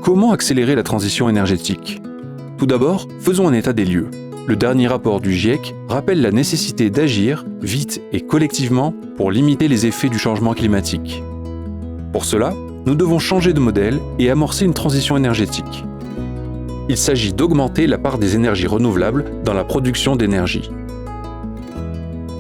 Comment accélérer la transition énergétique ? Tout d'abord, faisons un état des lieux. Le dernier rapport du GIEC rappelle la nécessité d'agir vite et collectivement pour limiter les effets du changement climatique. Pour cela, nous devons changer de modèle et amorcer une transition énergétique. Il s'agit d'augmenter la part des énergies renouvelables dans la production d'énergie.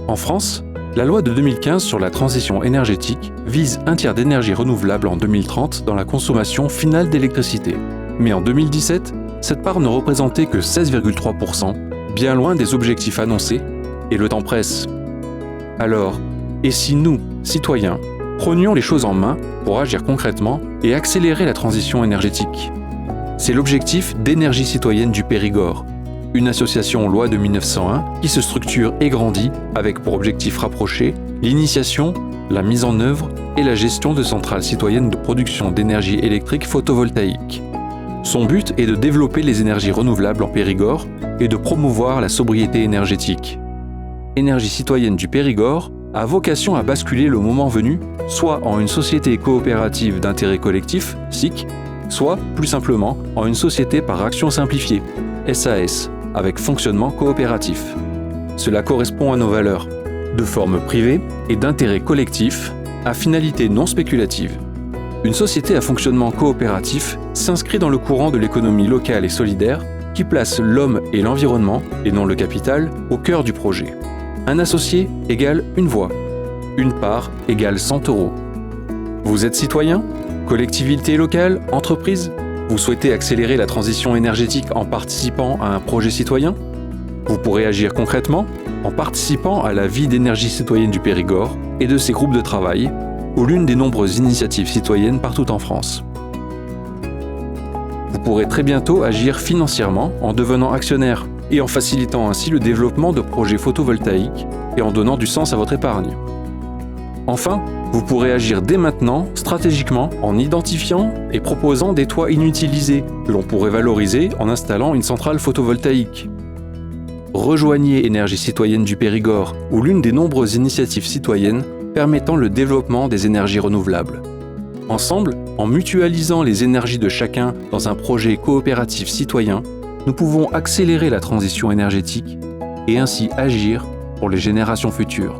En France, la loi de 2015 sur la transition énergétique vise un tiers d'énergie renouvelable en 2030 dans la consommation finale d'électricité. Mais en 2017, cette part ne représentait que 16,3%, bien loin des objectifs annoncés, et le temps presse. Alors, et si nous, citoyens, prenions les choses en main pour agir concrètement et accélérer la transition énergétique ? C'est l'objectif d'Énergie citoyenne du Périgord, une association loi de 1901 qui se structure et grandit avec pour objectif rapproché l'initiation, la mise en œuvre et la gestion de centrales citoyennes de production d'énergie électrique photovoltaïque. Son but est de développer les énergies renouvelables en Périgord et de promouvoir la sobriété énergétique. Énergie citoyenne du Périgord a vocation à basculer le moment venu, soit en une société coopérative d'intérêt collectif, SIC, soit, plus simplement, en une société par action simplifiée, SAS, avec fonctionnement coopératif. Cela correspond à nos valeurs, de forme privée et d'intérêt collectif, à finalité non spéculative. Une société à fonctionnement coopératif s'inscrit dans le courant de l'économie locale et solidaire qui place l'homme et l'environnement, et non le capital, au cœur du projet. Un associé égale une voix. Une part égale 100 €. Vous êtes citoyen ? Collectivité locale ? Entreprise ? Vous souhaitez accélérer la transition énergétique en participant à un projet citoyen ? Vous pourrez agir concrètement en participant à la vie d'Énergie citoyenne du Périgord et de ses groupes de travail, ou l'une des nombreuses initiatives citoyennes partout en France. Vous pourrez très bientôt agir financièrement en devenant actionnaire et en facilitant ainsi le développement de projets photovoltaïques et en donnant du sens à votre épargne. Enfin, vous pourrez agir dès maintenant, stratégiquement, en identifiant et proposant des toits inutilisés que l'on pourrait valoriser en installant une centrale photovoltaïque. Rejoignez Énergie citoyenne du Périgord ou l'une des nombreuses initiatives citoyennes permettant le développement des énergies renouvelables. Ensemble, en mutualisant les énergies de chacun dans un projet coopératif citoyen, nous pouvons accélérer la transition énergétique et ainsi agir pour les générations futures.